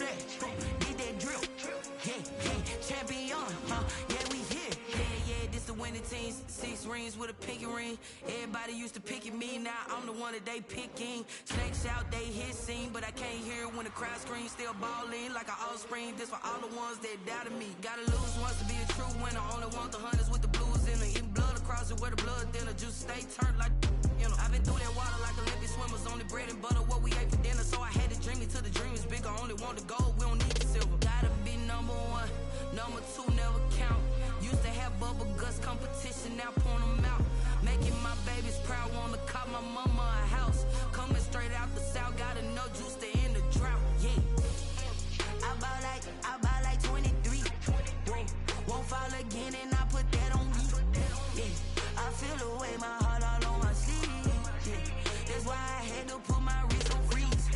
splash, did that drill. Yeah, champion, yeah, we here. Yeah, this the winning team. 6 rings with a pinky ring. Everybody used to pick at me, now I'm the one that they picking. Snakes out, they hit scene, but I can't hear it when the crowd screams. Still balling like an offspring. This for all the ones that doubted me. Gotta lose once to be a true winner. Only want the hunters with the blues in it. Eating blood across it where the blood thinner. Juice stay turned like, you know. I've been through that water like Olympic swimmers. Only bread and butter what we ate for dinner. So I had to dream it till the dream is bigger. Only want the gold, we don't need the silver. Gotta be number 1, number 2 never count. Used to have bubble guts competition, now point them out. Making my babies proud, wanna cop my mama a house. Coming straight out the south, gotta know juice to end the drought. Yeah, I bought like 23. Won't fall again and I put that on me. Yeah, I feel the way, my heart all on my sleeve. Yeah, that's why I had to put my wrist on freeze.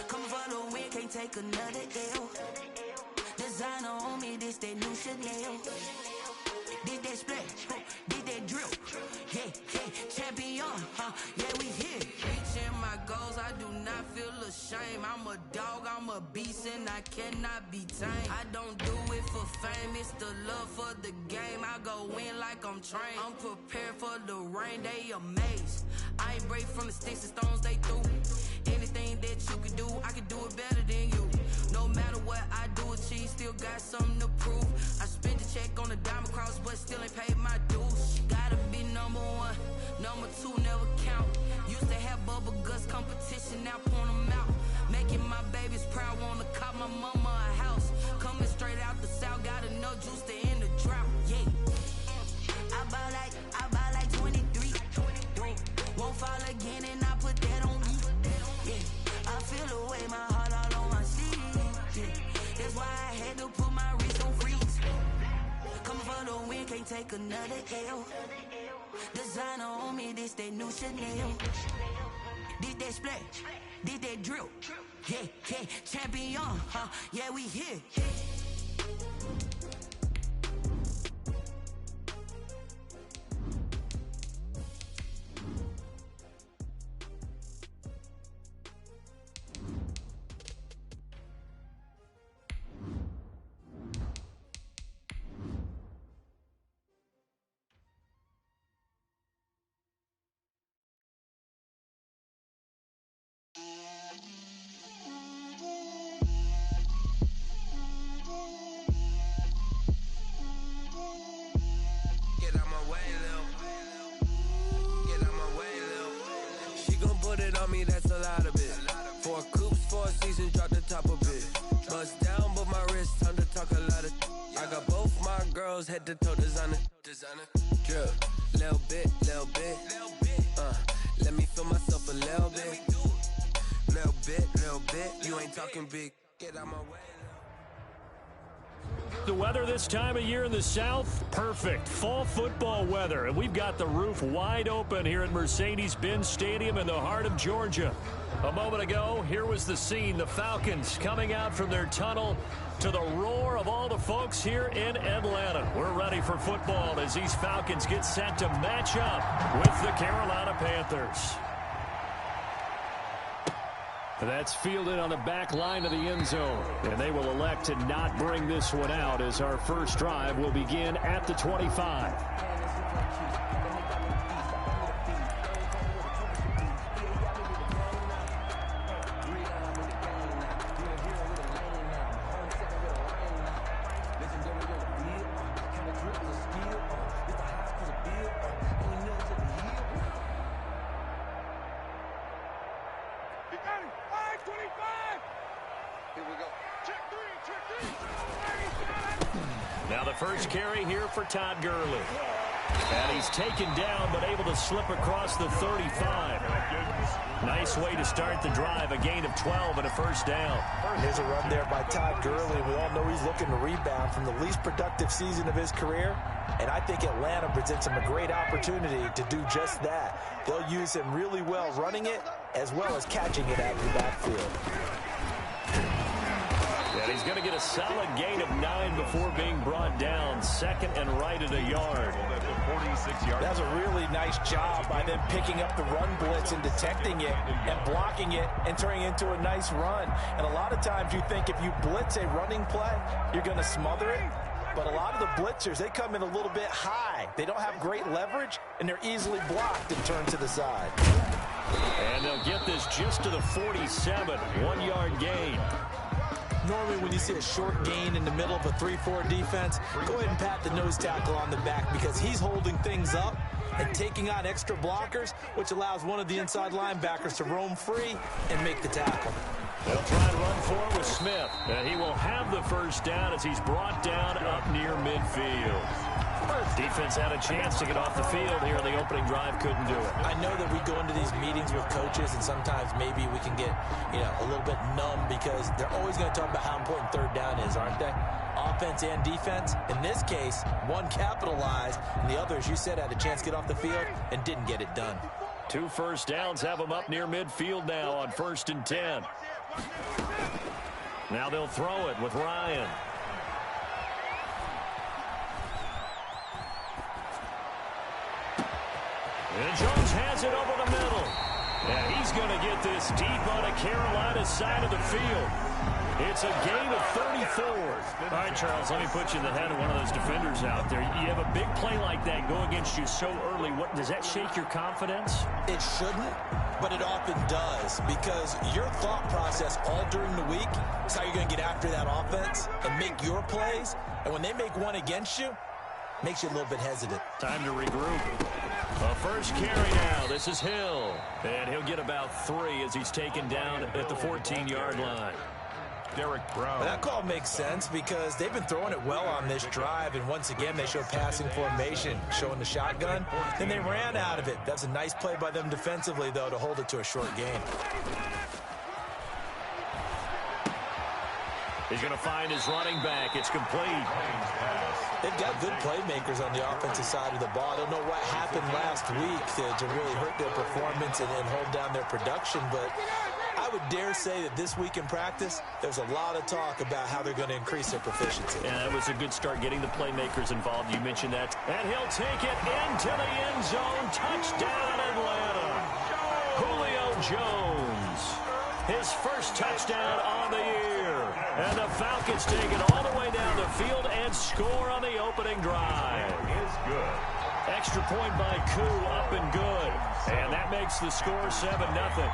Coming for the win, can't take another L. Designer on me, this that new Chanel. Did that splash, did that drill. Yeah, champion, yeah, we here. Reaching my goals, I do not feel ashamed. I'm a dog, I'm a beast, and I cannot be tamed. I don't do it for fame, it's the love for the game. I go in like I'm trained. I'm prepared for the rain, they amazed. I ain't break from the sticks and stones they threw. Anything that you can do, I can do it better than you. No matter what I do, achieve, still got something to prove. I spent the check on the diamond cross, but still ain't paid my dues. Gotta be number 1, number 2 never count. Used to have bubble guts competition, now point them out. Making my babies proud, wanna cop my mama a house. Coming straight out the south, gotta know juice to end the drought. Yeah, I bought like 23. Won't fall again and I put that on me. Yeah, I feel the way, my heart all on my sleeve. Yeah, that's why I had to put my wrist on freeze. Coming for the win, can't take another L. Designer on me, this that new Chanel. Did that splash, did that drill. Yeah, champion, yeah, we here. That's a lot of it. 4 coops, 4 seasons, drop the top of it. Bust down, but my wrist, time to talk a lot of. I got both my girls head to toe designer. Drip, little bit. Let me feel myself a little bit. Little bit. You ain't talking big. Get out my way. The weather this time of year in the South, perfect. Fall football weather. And we've got the roof wide open here at Mercedes-Benz Stadium in the heart of Georgia. A moment ago, here was the scene. The Falcons coming out from their tunnel to the roar of all the folks here in Atlanta. We're ready for football as these Falcons get set to match up with the Carolina Panthers. That's fielded on the back line of the end zone. And they will elect to not bring this one out as our first drive will begin at the 25. Now the first carry here for Todd Gurley. And he's taken down but able to slip across the 35. Nice way to start the drive, a gain of 12 and a first down. Here's a run there by Todd Gurley. We all know he's looking to rebound from the least productive season of his career. And I think Atlanta presents him a great opportunity to do just that. They'll use him really well running it as well as catching it out of the backfield. And he's He's going to get a solid gain of 9 before being brought down. Second and right at a yard. That's a really nice job by them picking up the run blitz and detecting it and blocking it and turning it into a nice run. And a lot of times you think if you blitz a running play, you're going to smother it. But a lot of the blitzers, they come in a little bit high. They don't have great leverage, and they're easily blocked and turned to the side. And they'll get this just to the 47, 1-yard gain. Normally when you see a short gain in the middle of a 3-4 defense, go ahead and pat the nose tackle on the back because he's holding things up and taking on extra blockers, which allows one of the inside linebackers to roam free and make the tackle. They'll try and run for it with Smith. And he will have the first down as he's brought down up near midfield. Defense had a chance to get off the field here in the opening drive, couldn't do it. I know that we go into these meetings with coaches, and sometimes maybe we can get, a little bit numb because they're always going to talk about how important third down is, aren't they? Offense and defense. In this case, one capitalized, and the other, as you said, had a chance to get off the field and didn't get it done. 2 first downs have them up near midfield now on 1st and 10. Now they'll throw it with Ryan. And Jones has it over the middle. And he's going to get this deep on a Carolina side of the field. It's a gain of 34. All right, Charles, let me put you in the head of one of those defenders out there. You have a big play like that go against you so early. Does that shake your confidence? It shouldn't, but it often does because your thought process all during the week is how you're going to get after that offense and make your plays. And when they make one against you, it makes you a little bit hesitant. Time to regroup. A first carry now. This is Hill. And he'll get about 3 as he's taken down at the 14-yard line. Derek Brown. That call makes sense because they've been throwing it well on this drive, and once again they show passing formation, showing the shotgun. Then they ran out of it. That's a nice play by them defensively, though, to hold it to a short gain. He's going to find his running back. It's complete. They've got good playmakers on the offensive side of the ball. I don't know what happened last week to really hurt their performance and hold down their production, but I would dare say that this week in practice, there's a lot of talk about how they're going to increase their proficiency. Yeah, that was a good start getting the playmakers involved. You mentioned that. And he'll take it into the end zone. Touchdown, Atlanta. Julio Jones. His first touchdown on the year. And the Falcons take it all the way down the field and score on the opening drive. Is good. Extra point by Koo, up and good. And that makes the score 7-0.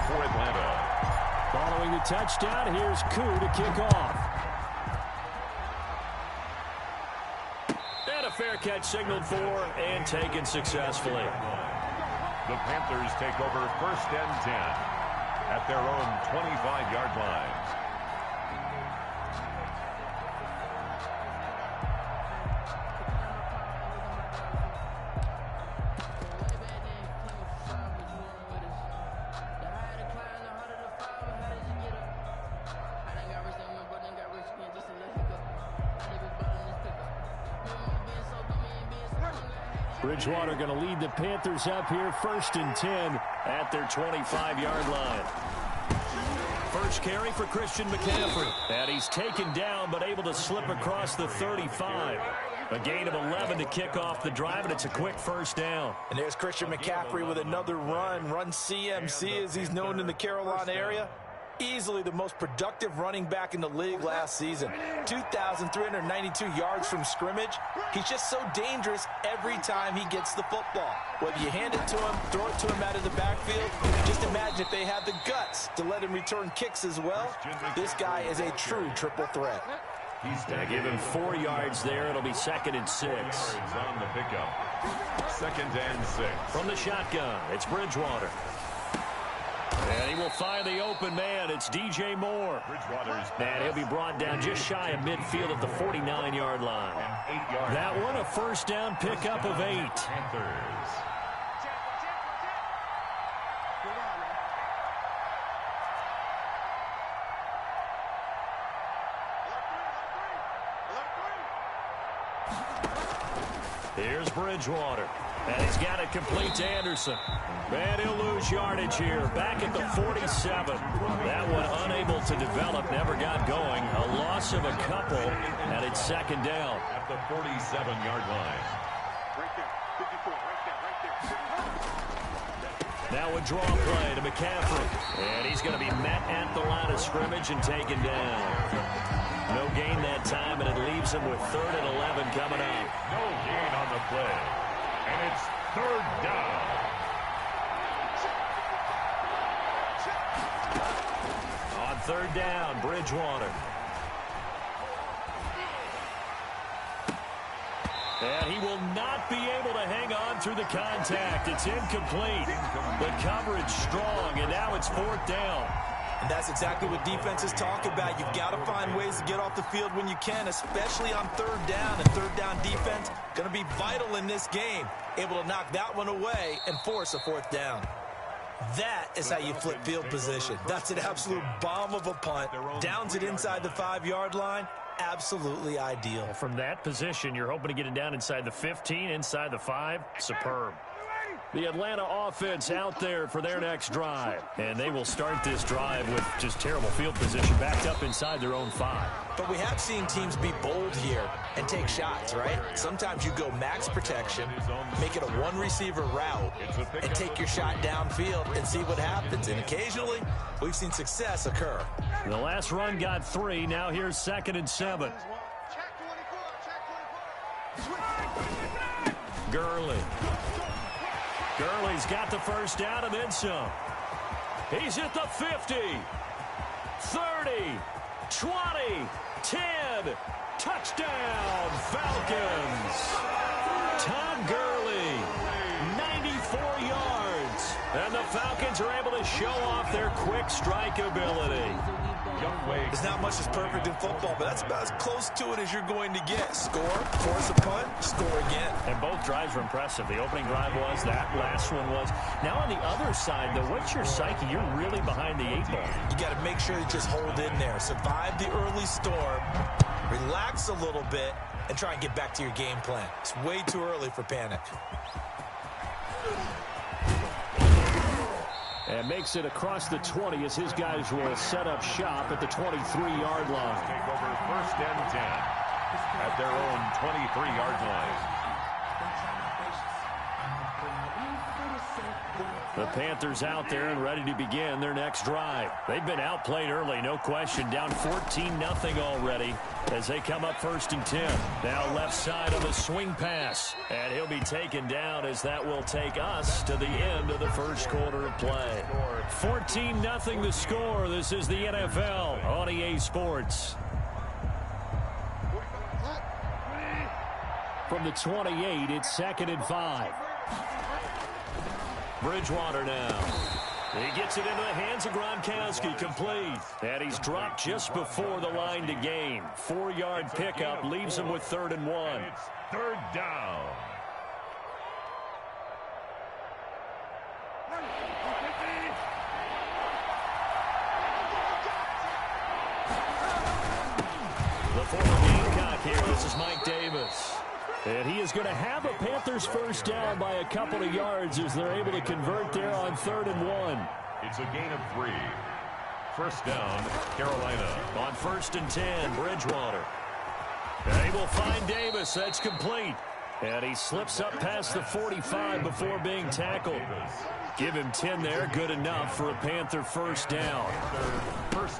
For Atlanta. Following the touchdown, here's Koo to kick off. And a fair catch signaled for and taken successfully. The Panthers take over 1st and 10 at their own 25-yard line. Bridgewater going to lead the Panthers up here 1st and 10 at their 25-yard line. First carry for Christian McCaffrey. And he's taken down but able to slip across the 35. A gain of 11 to kick off the drive, and it's a quick first down. And there's Christian McCaffrey with another run CMC as he's known in the Carolina area. Easily the most productive running back in the league last season. 2,392 yards from scrimmage. He's just so dangerous every time he gets the football. Whether you hand it to him, throw it to him out of the backfield, just imagine if they had the guts to let him return kicks as well. This guy is a true triple threat. He's going to give him 4 yards there. It'll be 2nd and 6. On the pickup. 2nd and 6. From the shotgun, it's Bridgewater. And he will find the open man. It's DJ Moore. And he'll be brought down just shy of midfield at the 49-yard line. That one, a first down pickup of 8. Panthers. Here's Bridgewater. And he's got it complete to Anderson. And he'll lose yardage here. Back at the 47. That one unable to develop. Never got going. A loss of a couple. And it's second down. At the 47-yard line. Right there. 54. Right there. Now a draw play to McCaffrey. And he's going to be met at the line of scrimmage and taken down. No gain that time, and it leaves him with 3rd and 11 coming up. No gain on the play. And it's 3rd down. On 3rd down, Bridgewater. And he will not be able to hang on through the contact. It's incomplete. The coverage strong, and now it's 4th down. And that's exactly what defenses talk about. You've got to find ways to get off the field when you can, especially on 3rd down. And 3rd down defense going to be vital in this game. Able to knock that one away and force a 4th down. That is how you flip field position. That's an absolute bomb of a punt. Downs it inside the 5-yard line. Absolutely ideal. From that position, you're hoping to get it down inside the 15, inside the 5. Superb. The Atlanta offense out there for their next drive. And they will start this drive with just terrible field position, backed up inside their own 5. But we have seen teams be bold here and take shots, right? Sometimes you go max protection, make it a one-receiver route, and take your shot downfield and see what happens. And occasionally, we've seen success occur. The last run got 3. Now here's 2nd and 7. Gurley. Gurley's got the first down and then some. He's at the 50, 30, 20, 10. Touchdown, Falcons. Todd Gurley, 94 yards. And the Falcons are able to show off their quick strike ability. There's not much that's perfect in football, but that's about as close to it as you're going to get. Score, force a punt, score again. And both drives were impressive. The opening drive was, that last one was. Now on the other side, though, what's your psyche? You're really behind the 8 ball. You got to make sure you just hold in there. Survive the early storm, relax a little bit, and try and get back to your game plan. It's way too early for panic. And makes it across the 20 as his guys will set up shop at the 23-yard line. Take over 1st and 10 at their own 23-yard line. The Panthers out there and ready to begin their next drive. They've been outplayed early, no question. Down 14-0 already as they come up 1st and 10. Now left side of a swing pass. And he'll be taken down as that will take us to the end of the first quarter of play. 14-0 the score. This is the NFL on EA Sports. From the 28, it's 2nd and 5. Bridgewater now. He gets it into the hands of Gronkowski, complete. And he's dropped just before the line to gain. 4-yard pickup leaves him with 3rd and 1. It's 3rd down. The former Gamecock here. This is Mike Davis. And he is going to have a Panthers first down by a couple of yards as they're able to convert there on 3rd and 1. It's a gain of 3. First down, Carolina. On 1st and 10, Bridgewater. And he will find Davis. That's complete. And he slips up past the 45 before being tackled. Give him 10 there. Good enough for a Panther first down.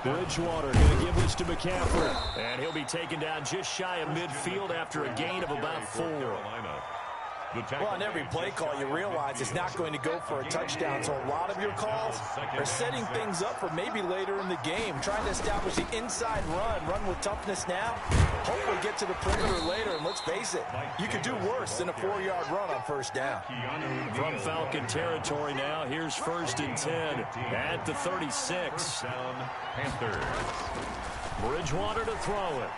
Bridgewater going to give this to McCaffrey. And he'll be taken down just shy of midfield after a gain of about 4. Well, on every play call, you realize it's not going to go for a touchdown. So a lot of your calls are setting things up for maybe later in the game, trying to establish the inside run with toughness now, hopefully get to the perimeter later. And let's face it, you could do worse than a 4-yard run on first down. From Falcon territory now, here's 1st and 10 at the 36. Panthers. Bridgewater to throw it.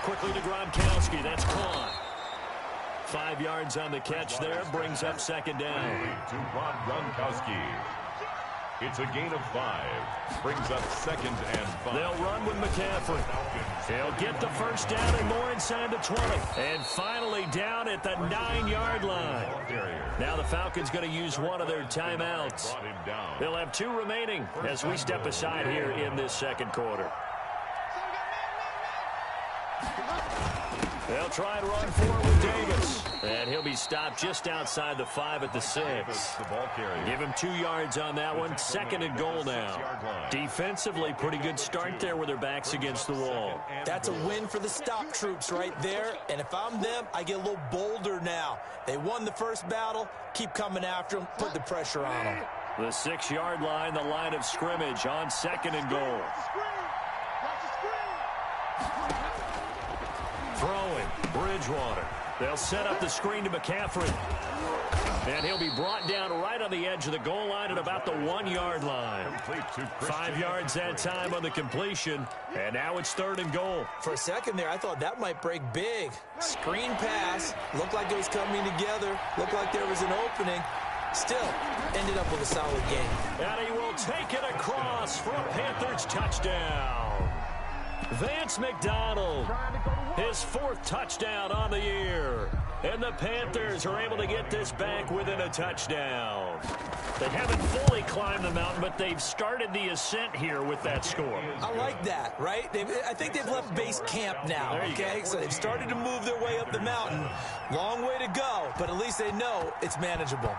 Quickly to Gronkowski. That's caught. 5 yards on the catch there, brings up 2nd down. To Gronkowski. It's a gain of 5. Brings up 2nd and 5. They'll run with McCaffrey. He'll get the first down and more inside the 20. And finally down at the 9-yard line. Now the Falcons going to use one of their timeouts. They'll have 2 remaining as we step aside here in this second quarter. They'll try and run forward with Davis. And he'll be stopped just outside the 5 at the 6. Give him 2 yards on that one. 2nd and goal now. Defensively, pretty good start there with their backs against the wall. That's a win for the stop troops right there. And if I'm them, I get a little bolder now. They won the first battle. Keep coming after them. Put the pressure on them. The 6-yard line, the line of scrimmage on 2nd and goal. Throwing, Bridgewater. They'll set up the screen to McCaffrey. And he'll be brought down right on the edge of the goal line at about the 1-yard line. 5 yards that time on the completion. And now it's 3rd and goal. For a second there, I thought that might break big. Screen pass. Looked like it was coming together. Looked like there was an opening. Still, ended up with a solid game. And he will take it across for a Panthers touchdown. Vance McDonald, his 4th touchdown on the year. And the Panthers are able to get this back within a touchdown. They haven't fully climbed the mountain, but they've started the ascent here with that score. I like that, right? I think they've left base camp now, okay? So they've started to move their way up the mountain. Long way to go, but at least they know it's manageable.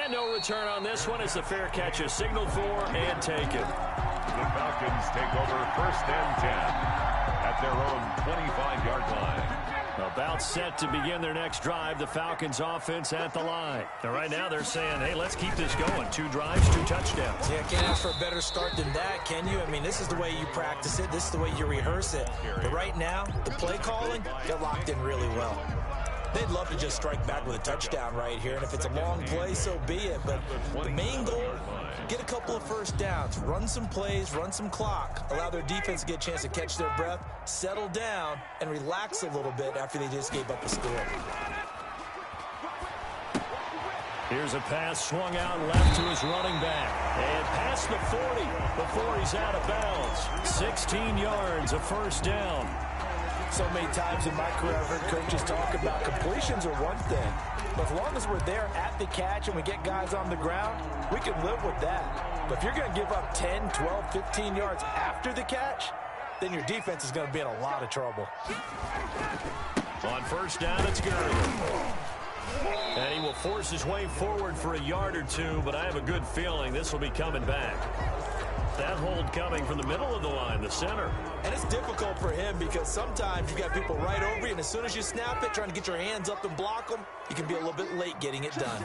And no return on this one as the fair catch is signaled for and taken. The Falcons take over 1st and 10 at their own 25-yard line. About set to begin their next drive, the Falcons offense at the line. And right now they're saying, hey, let's keep this going. 2 drives, 2 touchdowns. Yeah, can't ask for a better start than that, can you? I mean, this is the way you practice it. This is the way you rehearse it. But right now, the play calling, they're locked in really well. They'd love to just strike back with a touchdown right here, and if it's a long play, so be it. But the main goal, get a couple of first downs, run some plays, run some clock, allow their defense to get a chance to catch their breath, settle down, and relax a little bit after they just gave up a score. Here's a pass swung out left to his running back. And past the 40 before he's out of bounds. 16 yards, a first down. So many times in my career, I've heard coaches talk about completions are one thing. But as long as we're there at the catch and we get guys on the ground, we can live with that. But if you're going to give up 10, 12, 15 yards after the catch, then your defense is going to be in a lot of trouble. On first down, it's Gurley. And he will force his way forward for a yard or 2, but I have a good feeling this will be coming back. That hold coming from the middle of the line, the center. And it's difficult for him because sometimes you got people right over you, and as soon as you snap it, trying to get your hands up and block them, you can be a little bit late getting it done.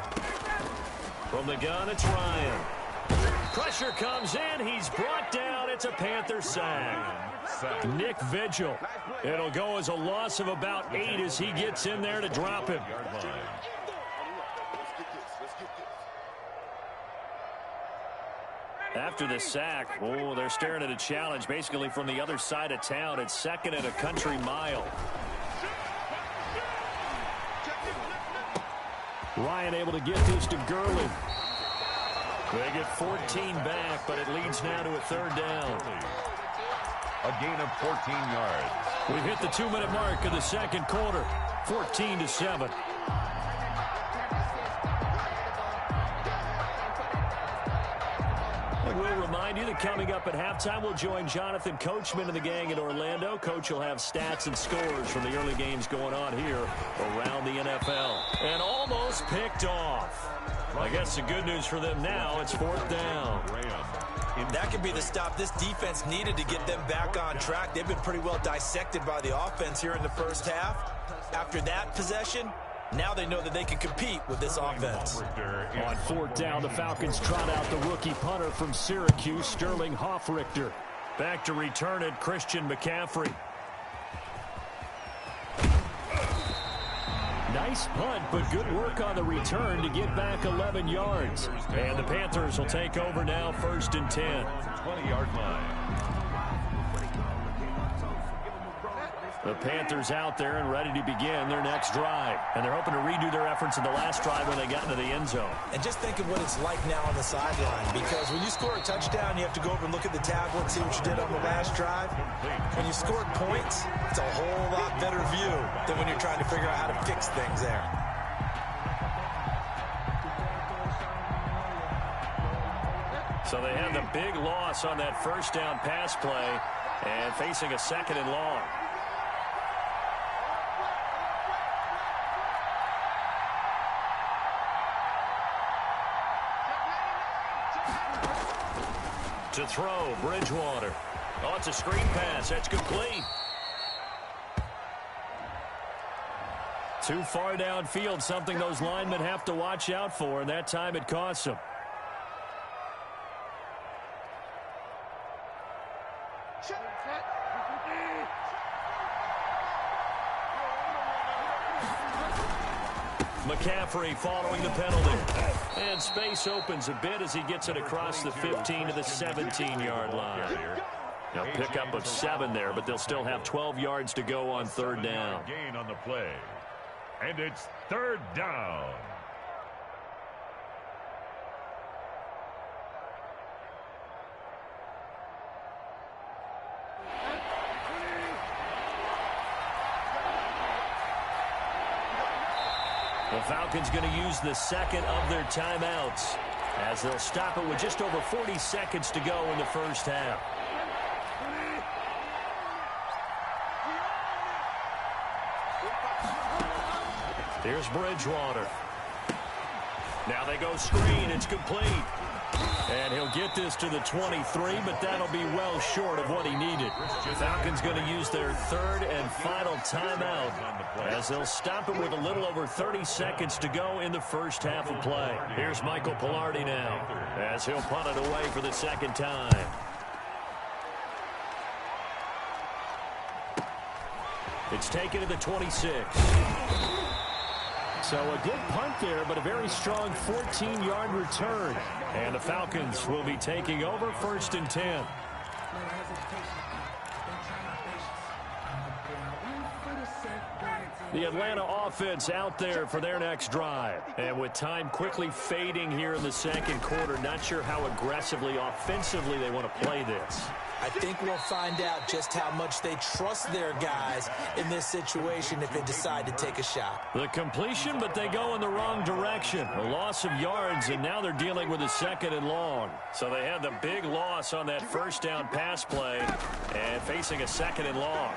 From the gun, it's Ryan. Pressure comes in. He's brought down. It's a Panther sack. Nick Vigil. It'll go as a loss of about 8 as he gets in there to drop him. After the sack, they're staring at a challenge basically from the other side of town. It's 2nd and a country mile. Ryan able to get this to Gurley. They get 14 back, but it leads now to a 3rd down. A gain of 14 yards. We've hit the 2-minute mark of the second quarter. 14-7. We'll remind you that coming up at halftime, we'll join Jonathan Coachman and the gang in Orlando. Coach will have stats and scores from the early games going on here around the NFL. And almost picked off. I guess the good news for them now, it's 4th down. That could be the stop this defense needed to get them back on track. They've been pretty well dissected by the offense here in the first half. After that possession, now they know that they can compete with this offense. On 4th down, the Falcons trot out the rookie punter from Syracuse, Sterling Hoffrichter. Back to return it, Christian McCaffrey. Nice punt, but good work on the return to get back 11 yards. And the Panthers will take over now, 1st and 10. 20-yard line. The Panthers out there and ready to begin their next drive. And they're hoping to redo their efforts in the last drive when they got into the end zone. And just think of what it's like now on the sideline, because when you score a touchdown, you have to go over and look at the tablet and see what you did on the last drive. When you scored points, it's a whole lot better view than when you're trying to figure out how to fix things there. So they have the big loss on that first down pass play and facing a second and long. To throw, Bridgewater. Oh, it's a screen pass. That's complete. Too far downfield, something those linemen have to watch out for, and that time it costs them. McCaffrey following the penalty. And space opens a bit as he gets it across the 15 to the 17-yard line. Now pick up of 7 there, but they'll still have 12 yards to go on third down. Gain on the play. And it's third down. The Falcons going to use the second of their timeouts as they'll stop it with just over 40 seconds to go in the first half. Here's Bridgewater. Now they go screen. It's complete. And he'll get this to the 23, but that'll be well short of what he needed. The Falcons going to use their third and final timeout as they'll stop it with a little over 30 seconds to go in the first half of play. Here's Michael Pilardi now as he'll punt it away for the second time. It's taken to the 26. So a good punt there, but a very strong 14-yard return. And the Falcons will be taking over first and 10. The Atlanta offense out there for their next drive. And with time quickly fading here in the second quarter, not sure how aggressively, offensively they want to play this. I think we'll find out just how much they trust their guys in this situation if they decide to take a shot. The completion, but they go in the wrong direction. A loss of yards, and now they're dealing with a second and long. So they had the big loss on that first down pass play and facing a second and long.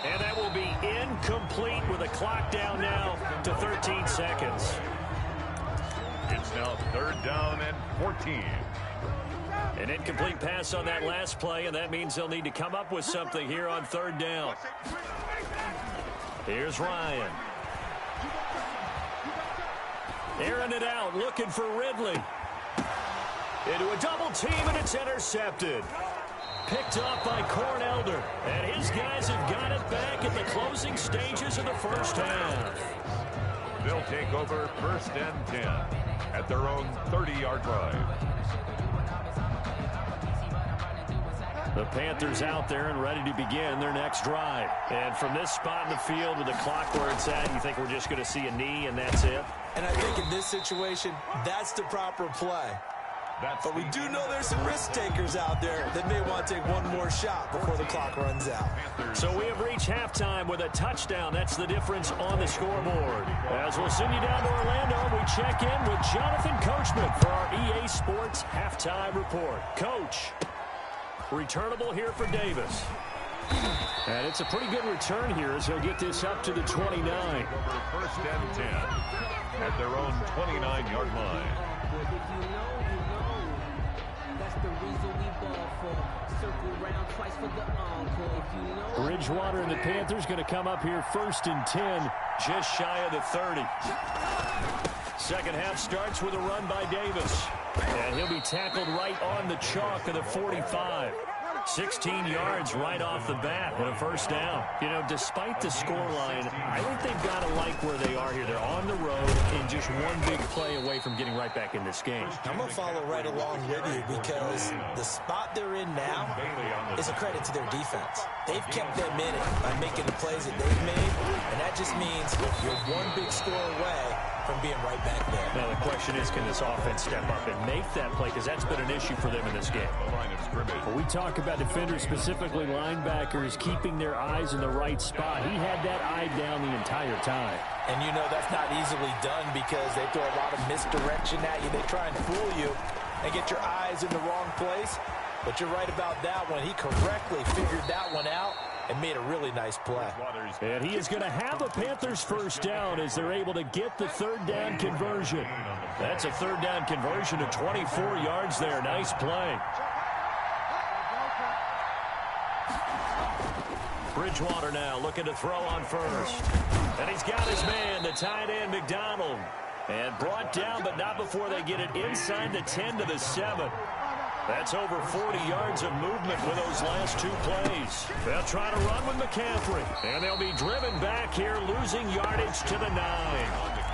And that will be incomplete with a clock down now to 13 seconds. It's now third down and 14. An incomplete pass on that last play, and that means they'll need to come up with something here on third down. Here's Ryan. Airing it out, looking for Ridley. Into a double team, and it's intercepted. Picked up by Corn Elder, and his guys have got it back at the closing stages of the first half. They'll take over first and 10 at their own 30-yard line. The Panthers out there and ready to begin their next drive. And from this spot in the field with the clock where it's at, you think we're just going to see a knee and that's it? And I think in this situation, that's the proper play. But we do know there's some risk takers out there that may want to take one more shot before the clock runs out. So we have reached halftime with a touchdown. That's the difference on the scoreboard. As we'll send you down to Orlando, we check in with Jonathan Coachman for our EA Sports Halftime Report. Coach, returnable here for Davis. And it's a pretty good return here as he'll get this up to the 29. First and 10 at their own 29-yard line. Bridgewater and the Panthers going to come up here first and 10, just shy of the 30. Second half starts with a run by Davis. And he'll be tackled right on the chalk of the 45. 16 yards right off the bat and a first down. You know, despite the scoreline, I think they've got to like where they are here. They're on the road and just one big play away from getting right back in this game. I'm going to follow right along with you because the spot they're in now is a credit to their defense. They've kept them in it by making the plays that they've made, and that just means you're one big score away from being right back there. Now the question is, can this offense step up and make that play? Because that's been an issue for them in this game. When we talk about defenders, specifically linebackers, keeping their eyes in the right spot. He had that eye down the entire time. And you know that's not easily done because they throw a lot of misdirection at you. They try and fool you and get your eyes in the wrong place. But you're right about that one. He correctly figured that one out and made a really nice play. And he is going to have a Panthers first down as they're able to get the third down conversion. That's a third down conversion to 24 yards there. Nice play. Bridgewater now looking to throw on first. And he's got his man, the tight end, McDonald. And brought down, but not before they get it inside the 10 to the 7. That's over 40 yards of movement with those last two plays. They'll try to run with McCaffrey. And they'll be driven back here, losing yardage to the 9.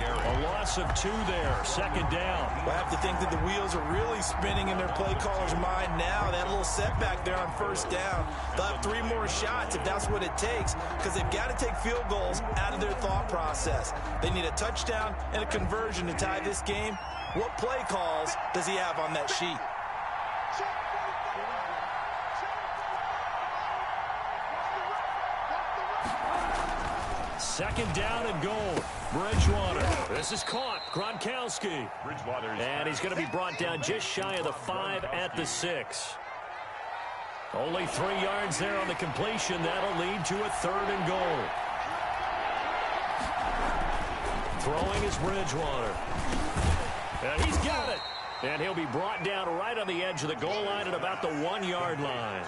A loss of 2 there, second down. I have to think that the wheels are really spinning in their play caller's mind now. That little setback there on first down. They'll have 3 more shots if that's what it takes because they've got to take field goals out of their thought process. They need a touchdown and a conversion to tie this game. What play calls does he have on that sheet? Second down and goal. Bridgewater. This is caught. Gronkowski. And he's going to be brought down just shy of the 5 at the 6. Only 3 yards there on the completion. That'll lead to a third and goal. Throwing is Bridgewater. And he's got it. And he'll be brought down right on the edge of the goal line at about the 1-yard line.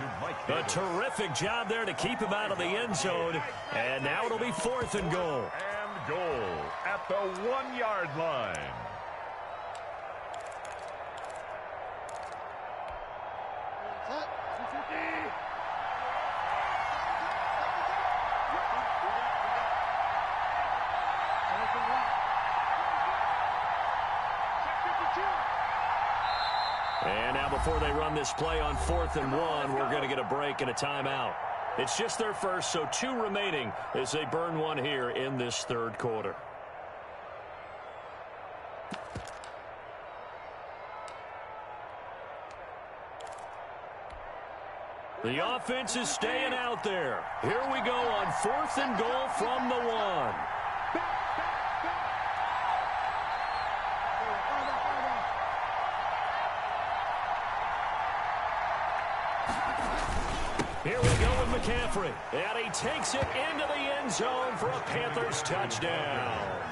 A terrific job there to keep him out of the end zone. And now it'll be fourth and goal. And goal at the 1-yard line. And now before they run this play on 4th and 1, we're going to get a break and a timeout. It's just their first, so 2 remaining as they burn one here in this third quarter. The offense is staying out there. Here we go on 4th and goal from the 1. Here we go with McCaffrey. And he takes it into the end zone for a Panthers touchdown.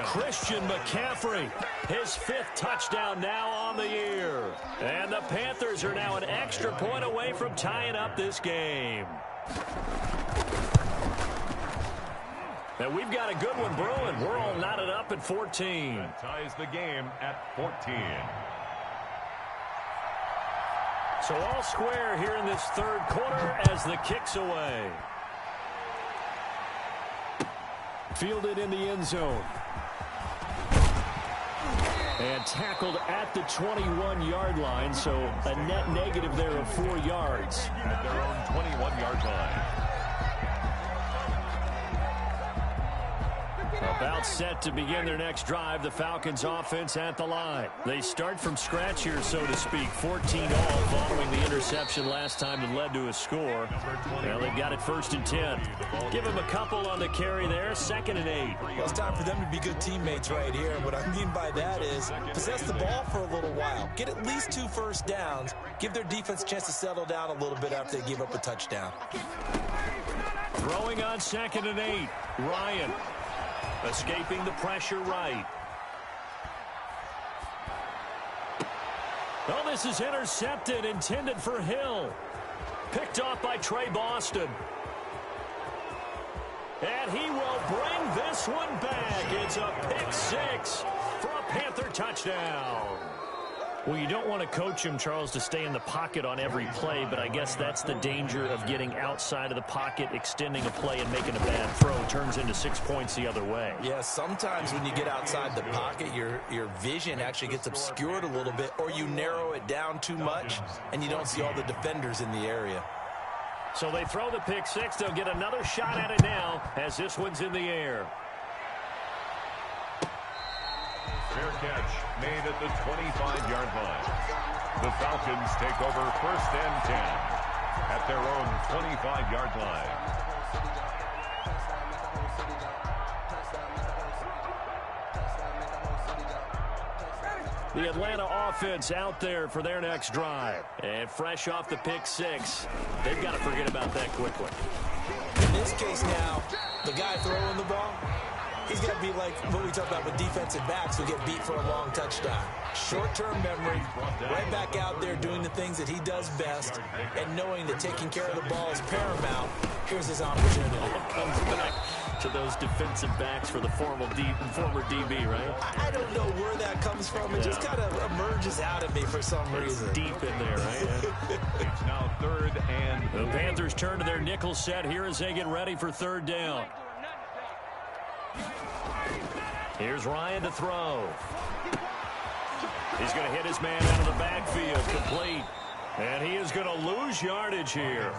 Christian McCaffrey, his 5th touchdown now on the year. And the Panthers are now an extra point away from tying up this game. And we've got a good one brewing. We're all knotted up at 14. That ties the game at 14. So all square here in this third quarter as the kick's away. Fielded in the end zone. And tackled at the 21-yard line, so a net negative there of 4 yards. At their own 21-yard line. About set to begin their next drive, the Falcons offense at the line. They start from scratch here, so to speak. 14 all following the interception last time that led to a score. Well, they've got it 1st and 10. Give them a couple on the carry there, 2nd and 8. Well, it's time for them to be good teammates right here. What I mean by that is possess the ball for a little while. Get at least 2 first downs. Give their defense a chance to settle down a little bit after they give up a touchdown. Throwing on 2nd and 8. Ryan. Escaping the pressure right. Oh, this is intercepted, intended for Hill. Picked off by Trey Boston. And he will bring this one back. It's a pick 6 for a Panther touchdown. Well, you don't want to coach him, Charles, to stay in the pocket on every play, but I guess that's the danger of getting outside of the pocket, extending a play, and making a bad throw. Turns into 6 points the other way. Yeah, sometimes when you get outside the pocket, your vision actually gets obscured a little bit, or you narrow it down too much, and you don't see all the defenders in the area. So they throw the pick six. They'll get another shot at it now as this one's in the air. Fair catch made at the 25-yard line. The Falcons take over 1st and 10 at their own 25-yard line. The Atlanta offense out there for their next drive. And fresh off the pick six, they've got to forget about that quickly. In this case now, the guy throwing the ball, he's going to be like what we talk about with defensive backs who get beat for a long touchdown. Short-term memory, right back out there doing the things that he does best, and knowing that taking care of the ball is paramount. Here's his opportunity. Comes back to those defensive backs for the former DB, right? I don't know where that comes from. It just kind of emerges out of me for some reason. Deep in there, right? It's now 3rd and The Panthers turn to their nickel set here as they get ready for 3rd down. Here's Ryan to throw. He's going to hit his man out of the backfield, complete. And he is going to lose yardage here.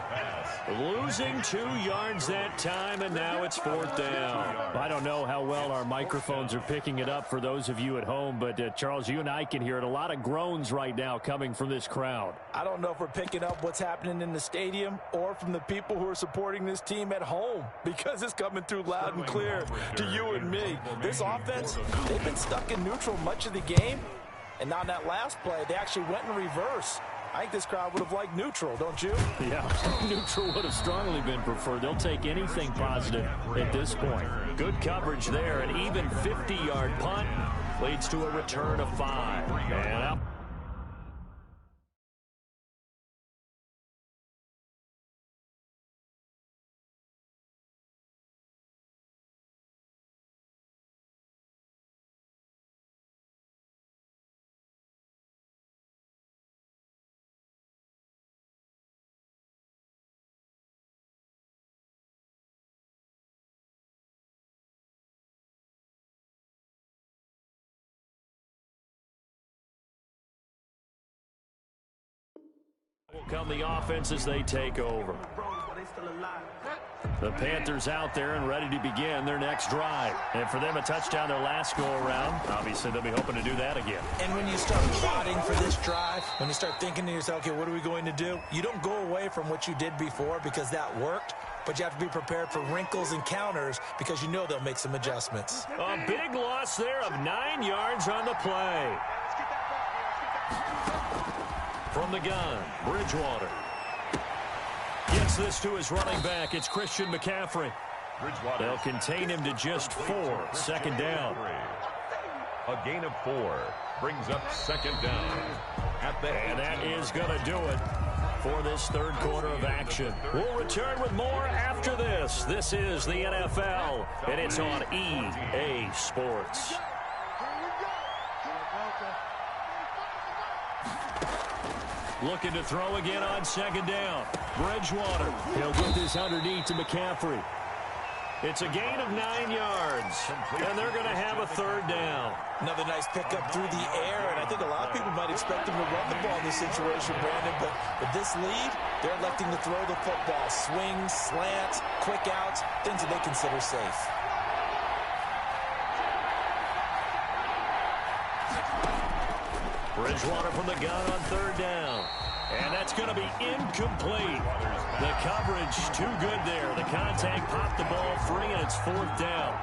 Losing 2 yards that time, and now it's 4th down. I don't know how well our microphones are picking it up for those of you at home, but Charles, you and I can hear it. A lot of groans right now coming from this crowd. I don't know if we're picking up what's happening in the stadium or from the people who are supporting this team at home, because it's coming through loud and clear to you and me. This offense, they've been stuck in neutral much of the game, and on that last play, they actually went in reverse. I think this crowd would have liked neutral, don't you? Yeah, neutral would have strongly been preferred. They'll take anything positive at this point. Good coverage there. An even 50-yard punt leads to a return of 5. And up. Will come the offense as they take over. The Panthers out there and ready to begin their next drive. And for them, a touchdown their last go-around. Obviously, they'll be hoping to do that again. And when you start plotting for this drive, when you start thinking to yourself, okay, what are we going to do? You don't go away from what you did before because that worked, but you have to be prepared for wrinkles and counters because you know they'll make some adjustments. A big loss there of 9 yards on the play. From the gun, Bridgewater. Gets this to his running back. It's Christian McCaffrey. They'll contain him to just 4. 2nd down. A gain of 4 brings up 2nd down. And that is going to do it for this 3rd quarter of action. We'll return with more after this. This is the NFL, and it's on EA Sports. Looking to throw again on 2nd down. Bridgewater. He'll get this underneath to McCaffrey. It's a gain of 9 yards, and they're going to have a 3rd down. Another nice pickup through the air, and I think a lot of people might expect him to run the ball in this situation, Brandon, but with this lead, they're electing to throw the football. Swings, slants, quick outs, things that they consider safe. Bridgewater from the gun on 3rd down. And that's going to be incomplete. The coverage too good there. The contact popped the ball free, and it's 4th down.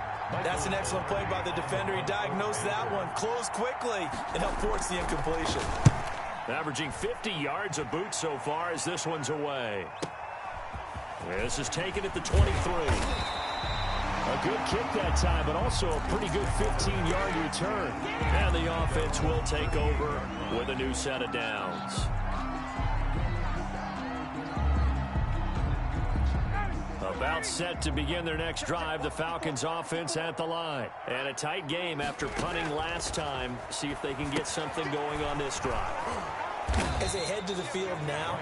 That's an excellent play by the defender. He diagnosed that one, closed quickly, and helped force the incompletion. Averaging 50 yards a boot so far as this one's away. This is taken at the 23. A good kick that time, but also a pretty good 15-yard return. And the offense will take over with a new set of downs. About Now set to begin their next drive, the Falcons offense at the line. And a tight game after punting last time. See if they can get something going on this drive. As they head to the field now,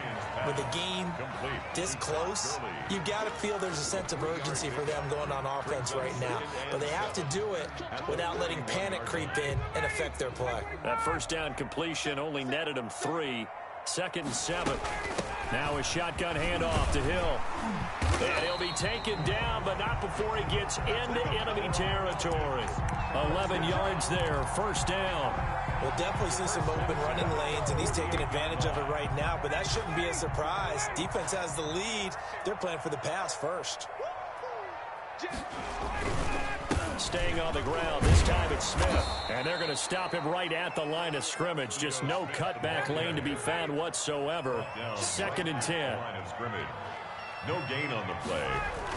with the game this close, you got to feel there's a sense of urgency for them going on offense right now. But they have to do it without letting panic creep in and affect their play. That first down completion only netted them 3. 2nd and 7. Now a shotgun handoff to Hill. And he'll be taken down, but not before he gets into enemy territory. 11 yards there, first down. We'll definitely see some open running lanes, and he's taking advantage of it right now, but that shouldn't be a surprise. Defense has the lead. They're playing for the pass first. Staying on the ground, this time it's Smith. And they're going to stop him right at the line of scrimmage. Just no cutback lane to be found whatsoever. 2nd and 10. Line of scrimmage. No gain on the play.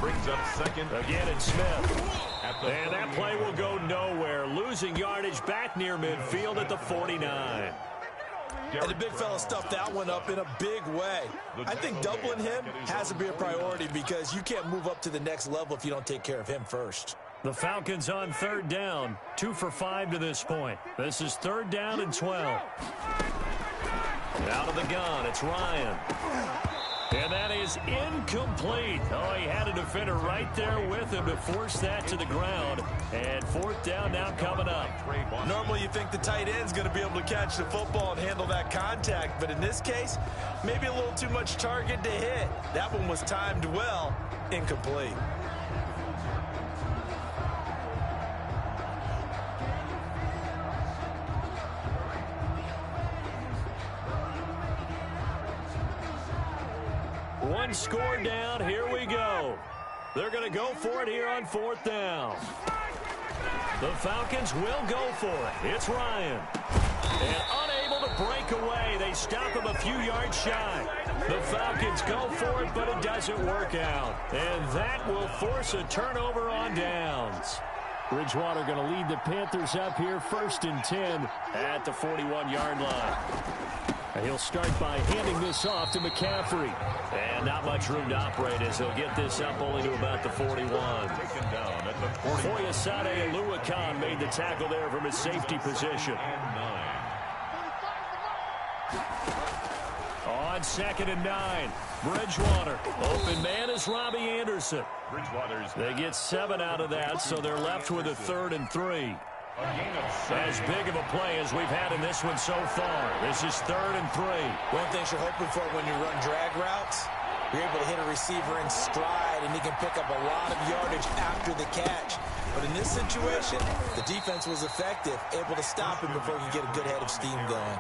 Brings up 2nd. Again, it's Smith. And that play will go nowhere. Losing yardage back near midfield at the 49. And the big fella stuffed that one up in a big way. I think doubling him has to be a priority because you can't move up to the next level if you don't take care of him first. The Falcons on 3rd down. 2 for 5 to this point. This is 3rd down and 12. Out of the gun, it's Ryan. And that is incomplete. Oh, he had a defender right there with him to force that to the ground. And 4th down now coming up. Normally you think the tight end's going to be able to catch the football and handle that contact. But in this case, maybe a little too much target to hit. That one was timed well. Incomplete. One score down. Here we go. They're going to go for it here on 4th down. The Falcons will go for it. It's Ryan. And unable to break away. They stop him a few yards shy. The Falcons go for it, but it doesn't work out. And that will force a turnover on downs. Bridgewater going to lead the Panthers up here 1st and 10 at the 41-yard line. He'll start by handing this off to McCaffrey. And not much room to operate as he'll get this up only to about the 41. Taken down at the 40. Foyesade Oluwakan made the tackle there from his safety position. On 2nd and 9, Bridgewater. Open man is Robbie Anderson. They get 7 out of that, so they're left with a 3rd and 3. As big of a play as we've had in this one so far. This is 3rd and 3. One thing you're hoping for when you run drag routes, you're able to hit a receiver in stride, and he can pick up a lot of yardage after the catch. But in this situation, the defense was effective, able to stop him before he could get a good head of steam going.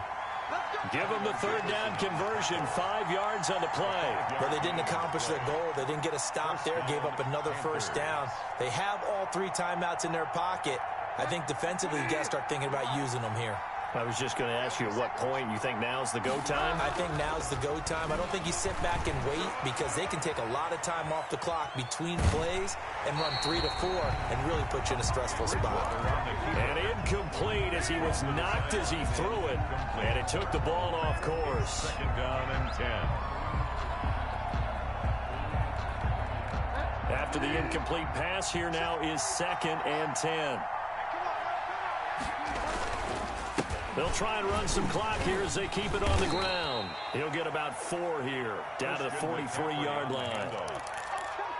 Give them the 3rd down conversion, 5 yards on the play. But they didn't accomplish their goal. They didn't get a stop there, gave up another 1st down. They have all 3 timeouts in their pocket. I think defensively, you got to start thinking about using them here. I was just going to ask you at what point you think now's the go time? I think now's the go time. I don't think you sit back and wait because they can take a lot of time off the clock between plays and run 3 to 4 and really put you in a stressful spot. And incomplete as he was knocked as he threw it. And it took the ball off course. 2nd down and 10. After the incomplete pass, here now is 2nd and 10. They'll try and run some clock here as they keep it on the ground. He'll get about 4 here, down to the 43-yard line.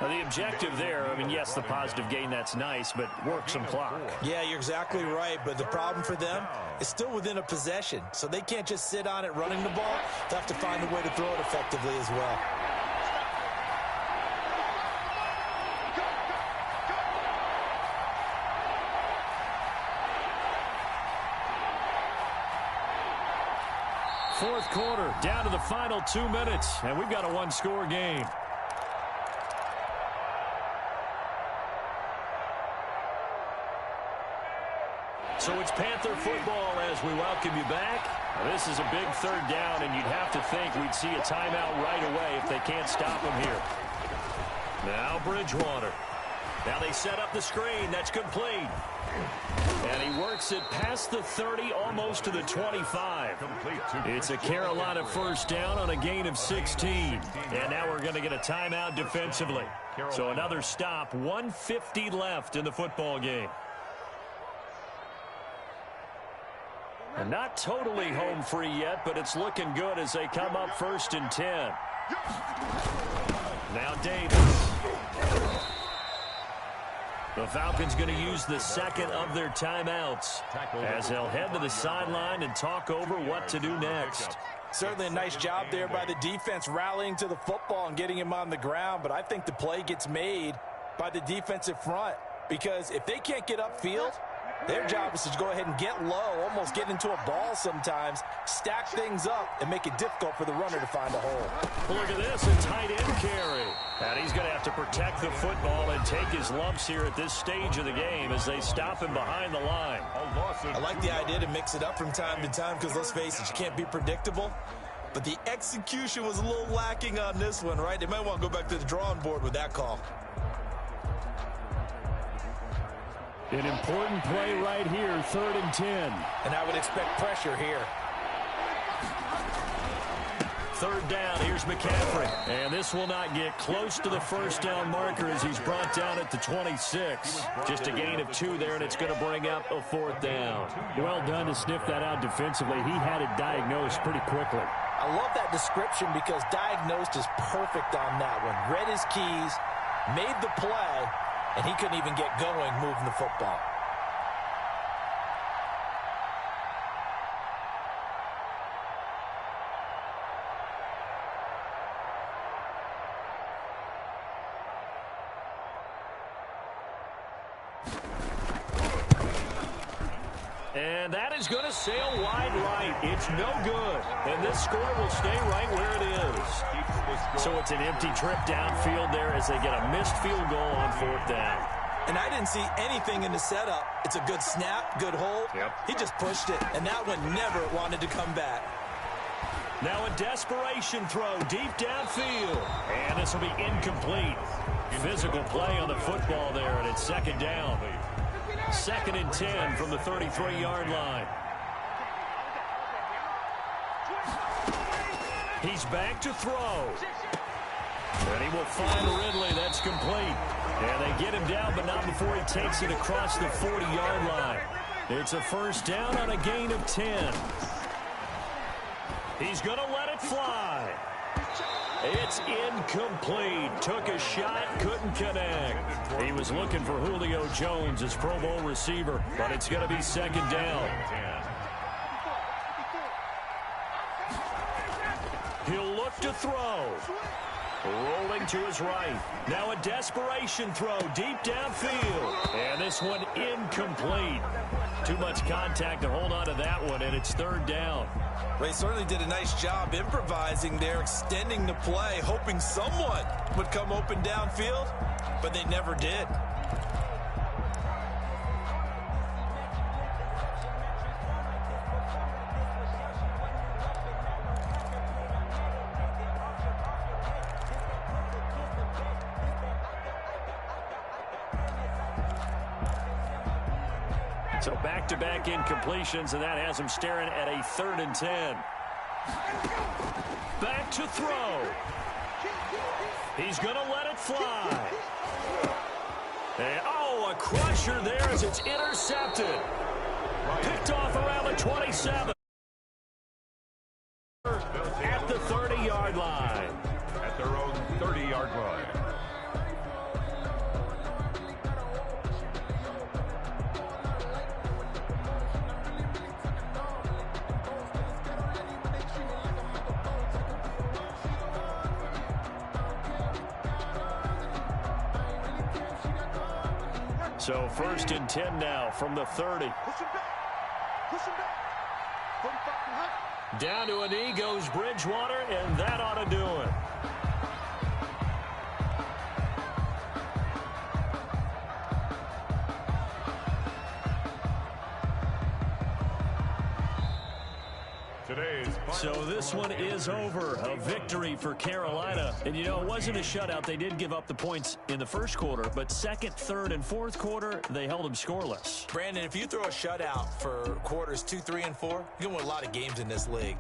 Now the objective there, I mean, yes, the positive gain, that's nice, but work some clock. Yeah, you're exactly right, but the problem for them is still within a possession, so they can't just sit on it running the ball. They have to find a way to throw it effectively as well. Fourth quarter, down to the final 2 minutes, and we've got a 1-score game. So it's Panther football as we welcome you back. Now, this is a big 3rd down, and you'd have to think we'd see a timeout right away if they can't stop him here. Now Bridgewater. Now they set up the screen. That's complete. And he works makes it past the 30, almost to the 25. It's a Carolina first down on a gain of 16. And now we're going to get a timeout defensively. So another stop, 1:50 left in the football game. And not totally home free yet, but it's looking good as they come up 1st and 10. Now Davis. The Falcons going to use the second of their timeouts as they'll head to the sideline and talk over what to do next. Certainly a nice job there by the defense rallying to the football and getting him on the ground, but I think the play gets made by the defensive front because if they can't get upfield, their job is to go ahead and get low, almost get into a ball sometimes, stack things up, and make it difficult for the runner to find a hole. Look at this, a tight end carry. And he's going to have to protect the football and take his lumps here at this stage of the game as they stop him behind the line. I like the idea to mix it up from time to time because, let's face it, you can't be predictable. But the execution was a little lacking on this one, right? They might want to go back to the drawing board with that call. An important play right here, 3rd and 10. And I would expect pressure here. 3rd down, here's McCaffrey. And this will not get close to the first down marker as he's brought down at the 26. Just a gain of 2 there, and it's going to bring up a 4th down. Well done to sniff that out defensively. He had it diagnosed pretty quickly. I love that description because diagnosed is perfect on that one. Read his keys, made the play, and he couldn't even get going moving the football. And that is going to sail wide right. It's no good. And this score will stay right where it is. So it's an empty trip downfield there as they get a missed field goal on 4th down. And I didn't see anything in the setup. It's a good snap, good hold. He just pushed it, and that one never wanted to come back. Now a desperation throw deep downfield. And this will be incomplete. Physical play on the football there, and it's 2nd down. 2nd and 10 from the 33-yard line. He's back to throw. And he will find Ridley. That's complete. And they get him down, but not before he takes it across the 40-yard line. It's a 1st down on a gain of 10. He's going to let it fly. It's incomplete. Took a shot, couldn't connect. He was looking for Julio Jones, his Pro Bowl receiver, but it's going to be 2nd down. He'll look to throw. Rolling to his right. Now a desperation throw deep downfield. And this one incomplete. Too much contact to hold on to that one, and it's 3rd down. Ray certainly did a nice job improvising there, extending the play, hoping someone would come open downfield, but they never did. So back-to-back incompletions, and that has him staring at a 3rd and 10. Back to throw. He's going to let it fly. And, oh, a crusher there as it's intercepted. Picked off around the 27. At the 30-yard line. At their own 30-yard line. So 1st and 10 now from the 30. Down to a knee goes Bridgewater, and that ought to do it. Today's So this one is over. A victory for Carolina. And, you know, it wasn't a shutout. They did give up the points in the first quarter, but second, third, and fourth quarter, they held them scoreless. Brandon, if you throw a shutout for quarters 2, 3, and 4, you're going to win a lot of games in this league.